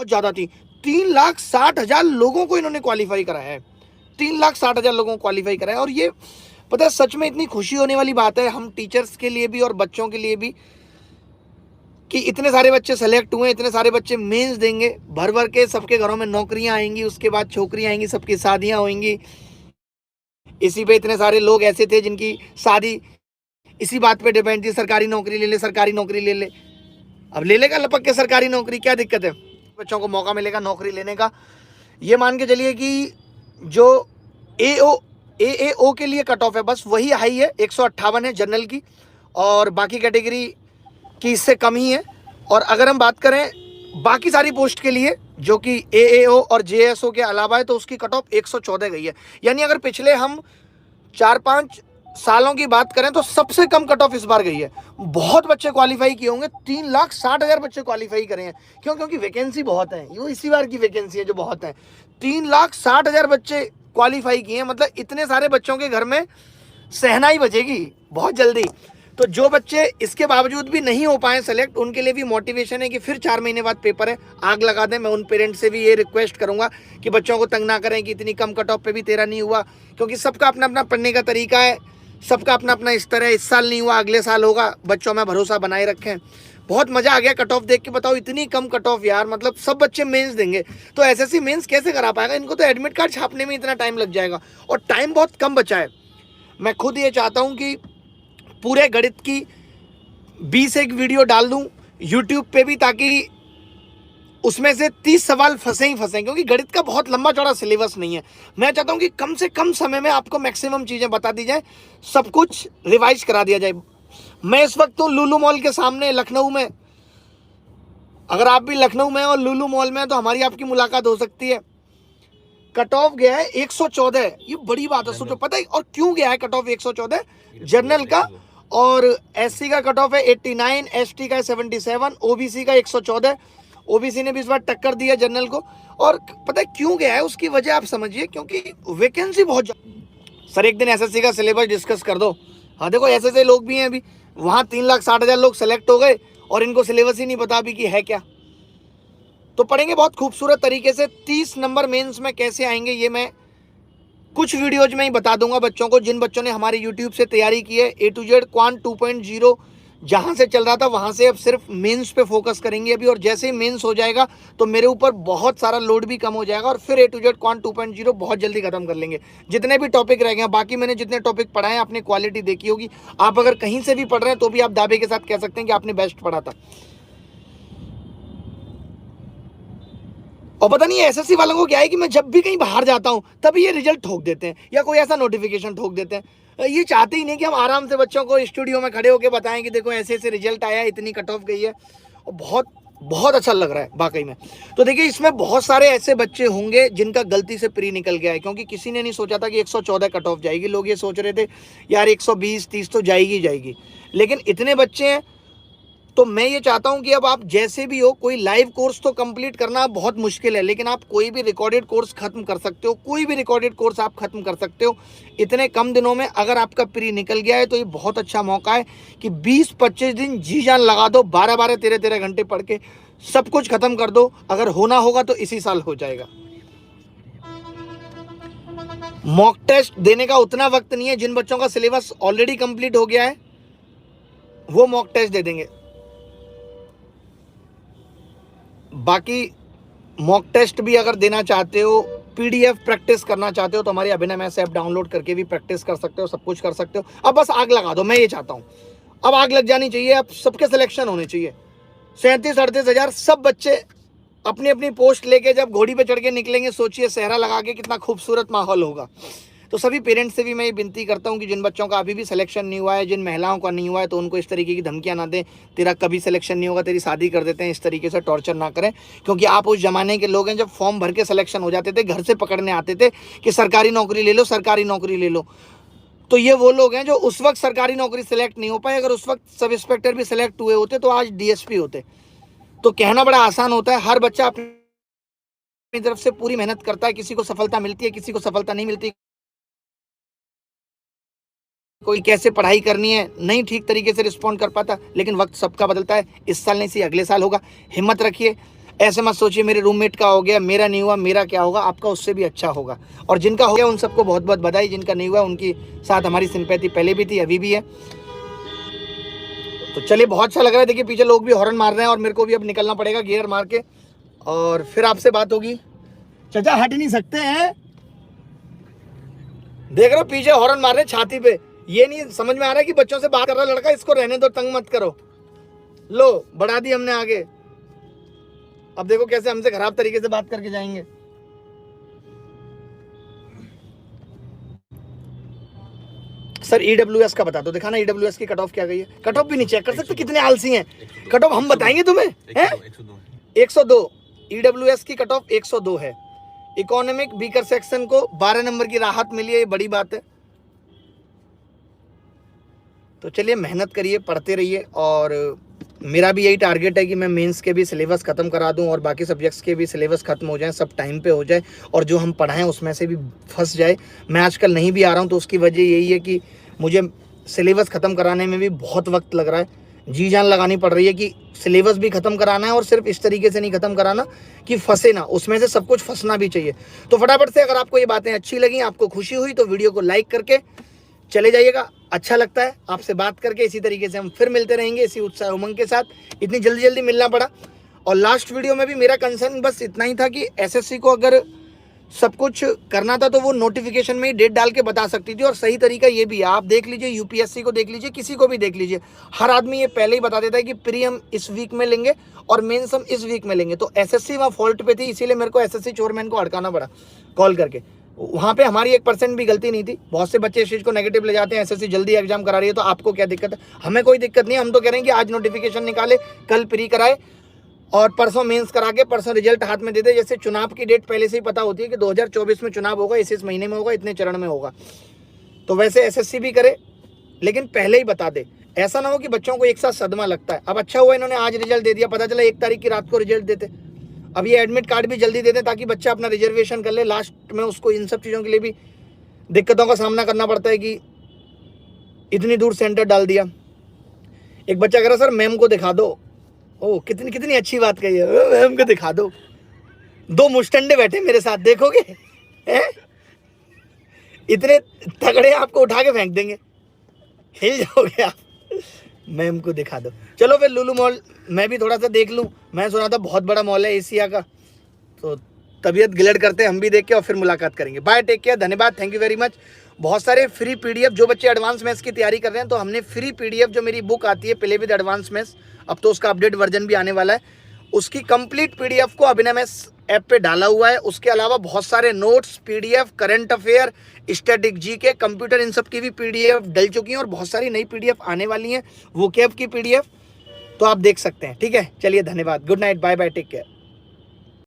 बहुत ज़्यादा थी। 3,60,000 लोगों को इन्होंने क्वालिफाई कराया है, 3,60,000 लोगों को क्वालिफाई कराया। और ये पता है सच में इतनी खुशी होने वाली बात है हम टीचर्स के लिए भी और बच्चों के लिए भी कि इतने सारे बच्चे सेलेक्ट हुए, इतने सारे बच्चे मेंस देंगे, भर भर के सबके घरों में नौकरियां आएंगी, उसके बाद छोकरियां आएंगी, सबकी शादियां होंगी। इसी पे इतने सारे लोग ऐसे थे जिनकी शादी इसी बात पे डिपेंड थी, सरकारी नौकरी ले ले, सरकारी नौकरी ले ले। अब ले लेगा लपक के सरकारी नौकरी, क्या दिक्कत है, बच्चों को मौका मिलेगा नौकरी लेने का। ये मान के चलिए कि जो एओ के लिए कट ऑफ है बस वही हाई है, 158 है जनरल की, और बाकी कैटेगरी की इससे कम ही है। और अगर हम बात करें बाकी सारी पोस्ट के लिए जो कि एएओ और जेएसओ के अलावा है तो उसकी कट ऑफ 114 गई है। यानी अगर पिछले हम 4-5 सालों की बात करें तो सबसे कम कट ऑफ इस बार गई है। बहुत बच्चे क्वालिफाई किए होंगे, 3,60,000 बच्चे क्वालिफाई करे हैं। क्यों? क्योंकि वैकेंसी बहुत है, ये इसी बार की वैकेंसी है जो बहुत है। 3,60,000 बच्चे क्वालिफाई किए हैं, मतलब इतने सारे बच्चों के घर में सहनाई बजेगी बहुत जल्दी। तो जो बच्चे इसके बावजूद भी नहीं हो पाए सेलेक्ट, उनके लिए भी मोटिवेशन है कि फिर 4 महीने बाद पेपर है, आग लगा दें। मैं उन पेरेंट्स से भी ये रिक्वेस्ट करूंगा कि बच्चों को तंग ना करें कि इतनी कम कट ऑफ पे भी तेरा नहीं हुआ, क्योंकि सबका अपना अपना पढ़ने का तरीका है, सबका अपना अपना स्तर है। इस साल नहीं हुआ, अगले साल होगा, बच्चों में भरोसा बनाए रखें। बहुत मजा आ गया कट ऑफ देख के। बताओ इतनी कम कट ऑफ यार, मतलब सब बच्चे मेंस देंगे तो एसएससी मेंस कैसे करा पाएगा? इनको तो एडमिट कार्ड छापने में इतना टाइम लग जाएगा, और टाइम बहुत कम बचा है। मैं खुद ये चाहता हूँ कि पूरे गणित की 20 एक वीडियो डाल दूं यूट्यूब पे भी, ताकि उसमें से 30 सवाल फंसे ही फंसे, क्योंकि गणित का बहुत लंबा चौड़ा सिलेबस नहीं है। मैं चाहता हूं कि कम से कम समय में आपको मैक्सिमम चीजें बता दी जाए, सब कुछ रिवाइज करा दिया जाए। मैं इस वक्त तो लुलु मॉल के सामने लखनऊ में, अगर आप भी लखनऊ में और लुलु मॉल में तो हमारी आपकी मुलाकात हो सकती है। कट ऑफ गया है 114, ये बड़ी बात है। सोचो पता है और क्यों गया है कट ऑफ 114 जनरल का, और एससी का कट ऑफ है 89, एसटी का 77, ओबीसी का 114। ओबीसी ने भी इस बार टक्कर दी है जनरल को। और पता है क्यों गया है, उसकी वजह आप समझिए, क्योंकि वैकेंसी बहुत। सर एक दिन एसएससी का सिलेबस डिस्कस कर दो। हाँ देखो ऐसे लोग भी हैं अभी, वहां 3,60,000 लोग सेलेक्ट हो गए और इनको सिलेबस ही नहीं पता अभी कि है क्या। तो पढ़ेंगे बहुत खूबसूरत तरीके से। 30 नंबर मेंस में कैसे आएंगे ये मैं कुछ वीडियोज में ही बता दूंगा बच्चों को, जिन बच्चों ने हमारे यूट्यूब से तैयारी की है। ए टू जेड क्वांट 2.0 जहां से चल रहा था वहां से अब सिर्फ मेंस पे फोकस करेंगे अभी, और जैसे ही मेंस हो जाएगा तो मेरे ऊपर बहुत सारा लोड भी कम हो जाएगा, और फिर ए टू जेड क्वांट 2.0 बहुत जल्दी खत्म कर लेंगे। जितने भी टॉपिक रह गए, बाकी मैंने जितने टॉपिक पढ़ाए आपने क्वालिटी देखी होगी। आप अगर कहीं से भी पढ़ रहे हैं तो भी आप दावे के साथ कह सकते हैं कि आपने बेस्ट पढ़ा था। और पता नहीं एसएससी वालों को क्या है कि मैं जब भी कहीं बाहर जाता हूं तभी ये रिजल्ट ठोक देते हैं या कोई ऐसा नोटिफिकेशन ठोक देते हैं। ये चाहते ही नहीं कि हम आराम से बच्चों को स्टूडियो में खड़े होकर बताएं कि देखो ऐसे ऐसे रिजल्ट आया, इतनी कट ऑफ गई है। और बहुत बहुत अच्छा लग रहा है वाकई में। तो देखिए इसमें बहुत सारे ऐसे बच्चे होंगे जिनका गलती से प्री निकल गया है, क्योंकि किसी ने नहीं सोचा था कि 114 कट ऑफ जाएगी। लोग ये सोच रहे थे यार 120-30 तो जाएगी जाएगी, लेकिन इतने बच्चे हैं। तो मैं ये चाहता हूं कि अब आप जैसे भी हो, कोई लाइव कोर्स तो कंप्लीट करना बहुत मुश्किल है, लेकिन आप कोई भी रिकॉर्डेड कोर्स खत्म कर सकते हो। कोई भी रिकॉर्डेड कोर्स आप खत्म कर सकते हो इतने कम दिनों में। अगर आपका प्री निकल गया है तो ये बहुत अच्छा मौका है कि 20-25 दिन जी जान लगा दो, 12-12, 13-13 घंटे पढ़ के सब कुछ खत्म कर दो। अगर होना होगा तो इसी साल हो जाएगा। मॉक टेस्ट देने का उतना वक्त नहीं है। जिन बच्चों का सिलेबस ऑलरेडी कंप्लीट हो गया है वो मॉक टेस्ट दे देंगे। बाकी मॉक टेस्ट भी अगर देना चाहते हो, पीडीएफ प्रैक्टिस करना चाहते हो तो हमारी अभिनव मैथ्स ऐप डाउनलोड करके भी प्रैक्टिस कर सकते हो, सब कुछ कर सकते हो। अब बस आग लगा दो, मैं ये चाहता हूँ। अब आग लग जानी चाहिए, अब सबके सिलेक्शन होने चाहिए। 37-38 हजार सब बच्चे अपनी अपनी पोस्ट लेके जब घोड़ी पे चढ़ के निकलेंगे, सोचिए सहरा लगा के कितना खूबसूरत माहौल होगा। तो सभी पेरेंट्स से भी मैं ये विनती करता हूँ कि जिन बच्चों का अभी भी सिलेक्शन नहीं हुआ है, जिन महिलाओं का नहीं हुआ है, तो उनको इस तरीके की धमकियां ना दें, तेरा कभी सिलेक्शन नहीं होगा, तेरी शादी कर देते हैं, इस तरीके से टॉर्चर ना करें। क्योंकि आप उस जमाने के लोग हैं जब फॉर्म भर के सिलेक्शन हो जाते थे, घर से पकड़ने आते थे कि सरकारी नौकरी ले लो, सरकारी नौकरी ले लो। तो ये वो लोग हैं जो उस वक्त सरकारी नौकरी सिलेक्ट नहीं हो पाए। अगर उस वक्त सब इंस्पेक्टर भी सिलेक्ट हुए होते तो आज डीएसपी होते। तो कहना बड़ा आसान होता है, हर बच्चा अपनी तरफ से पूरी मेहनत करता है। किसी को सफलता मिलती है, किसी को सफलता नहीं मिलती। कोई कैसे पढ़ाई करनी है नहीं ठीक तरीके से रिस्पॉन्ड कर पाता, लेकिन वक्त सबका बदलता है। इस साल नहीं सी अगले साल होगा। हिम्मत रखिए। ऐसे मत सोचिए मेरे रूममेट का हो गया, मेरा नहीं हुआ, मेरा क्या होगा, आपका उससे भी अच्छा होगा। और जिनका हो गया उन सबको बहुत बहुत बधाई, जिनका नहीं हुआ उनकी साथ हमारी सिंपैथी पहले भी थी, अभी भी है। तो चलिए, बहुत अच्छा लग रहा है। देखिए पीछे लोग भी हॉर्न मार रहे हैं और मेरे को भी अब निकलना पड़ेगा गियर मार के, और फिर आपसे बात होगी। चाचा हट नहीं सकते हैं, देख रहे हो पीछे हॉर्न मार रहे छाती पे। ये नहीं समझ में आ रहा है कि बच्चों से बात कर रहा लड़का, इसको रहने दो, तंग मत करो। लो बढ़ा दी हमने आगे, अब देखो कैसे हमसे खराब तरीके से बात करके जाएंगे। सर ईडब्ल्यूएस का बता दो, दिखाना ईडब्ल्यूएस की कट ऑफ क्या गई है। कट ऑफ भी नहीं चेक कर सकते, कितने आलसी हैं। कट ऑफ हम बताएंगे तुम्हें, हैं 102। ईडब्ल्यूएस की कट ऑफ 102 है। इकोनॉमिक वीकर सेक्शन को 12 नंबर की राहत मिली है, ये बड़ी बात है। तो चलिए मेहनत करिए, पढ़ते रहिए, और मेरा भी यही टारगेट है कि मैं मेंस के भी सिलेबस ख़त्म करा दूं और बाकी सब्जेक्ट्स के भी सिलेबस ख़त्म हो जाए, सब टाइम पे हो जाए, और जो हम पढ़ाएं उसमें से भी फंस जाए। मैं आजकल नहीं भी आ रहा हूं तो उसकी वजह यही है कि मुझे सिलेबस ख़त्म कराने में भी बहुत वक्त लग रहा है, जी जान लगानी पड़ रही है कि सिलेबस भी ख़त्म कराना है, और सिर्फ इस तरीके से नहीं ख़त्म कराना कि फंसे ना, उसमें से सब कुछ फंसना भी चाहिए। तो फटाफट से अगर आपको ये बातें अच्छी लगी, आपको खुशी हुई, तो वीडियो को लाइक करके चले जाइएगा। अच्छा लगता है आपसे बात करके, इसी तरीके से हम फिर मिलते रहेंगे इसी उत्साह उमंग के साथ। इतनी जल्दी जल्दी मिलना पड़ा। और लास्ट वीडियो में भी मेरा कंसर्न बस इतना ही था कि एसएससी को अगर सब कुछ करना था तो वो नोटिफिकेशन में ही डेट डाल के बता सकती थी, और सही तरीका ये भी है। आप देख लीजिए, यूपीएससी को देख लीजिए, किसी को भी देख लीजिए, हर आदमी ये पहले ही बता देता है कि प्री हम इस वीक में लेंगे और मेंस हम इस वीक में लेंगे। तो एसएससी वहाँ फॉल्ट पे थी, इसीलिए मेरे को एसएससी चोरमैन को अड़काना पड़ा कॉल करके। वहाँ पे हमारी 1% भी गलती नहीं थी। बहुत से बच्चे इस चीज़ को नेगेटिव ले जाते हैं, एसएससी जल्दी एग्जाम करा रही है तो आपको क्या दिक्कत है। हमें कोई दिक्कत नहीं है, हम तो कह रहे हैं कि आज नोटिफिकेशन निकाले, कल प्री कराए और परसों मेंस करा के परसों रिजल्ट हाथ में दे दे। जैसे चुनाव की डेट पहले से ही पता होती है कि 2024 में चुनाव होगा, इस महीने में होगा, इतने चरण में होगा, तो वैसे एसएससी भी करे, लेकिन पहले ही बता दे। ऐसा ना हो कि बच्चों को एक साथ सदमा लगता है। अब अच्छा हुआ इन्होंने आज रिजल्ट दे दिया, पता चला 1 तारीख की रात को रिजल्ट देते। अब ये एडमिट कार्ड भी जल्दी दे दें ताकि बच्चा अपना रिजर्वेशन कर ले। लास्ट में उसको इन सब चीज़ों के लिए भी दिक्कतों का सामना करना पड़ता है कि इतनी दूर सेंटर डाल दिया। एक बच्चा कह रहा सर मैम को दिखा दो। ओ कितनी कितनी अच्छी बात कही है, मैम को दिखा दो। 2 मुस्टंडे बैठे मेरे साथ, देखोगे हैं? इतने तगड़े आपको उठा के फेंक देंगे, हिल जाओगे आप। मैम को दिखा दो। चलो फिर लुलु मॉल मैं भी थोड़ा सा देख लूँ। मैं सुना था बहुत बड़ा मॉल है एशिया का, तो तबीयत गिलट करते हैं हम भी देख के, और फिर मुलाकात करेंगे। बाय, टेक केयर, धन्यवाद, थैंक यू वेरी मच। बहुत सारे फ्री पीडीएफ, जो बच्चे एडवांस मैथ्स की तैयारी कर रहे हैं तो हमने फ्री पीडीएफ जो मेरी बुक आती है प्ले विद एडवांस मैथ्स, अब तो उसका अपडेट वर्जन भी आने वाला है, उसकी कंप्लीट पीडीएफ को अभिनव मैथ्स ऐप पे डाला हुआ है। उसके अलावा बहुत सारे notes, PDF, current affair, static GK, computer, इन सब की भी पीडीएफ डल चुकी हैं, और बहुत सारी नई पीडीएफ आने वाली हैं, वोकैब की पीडीएफ, तो आप देख सकते हैं। ठीक है, चलिए धन्यवाद, good night, bye bye, take care.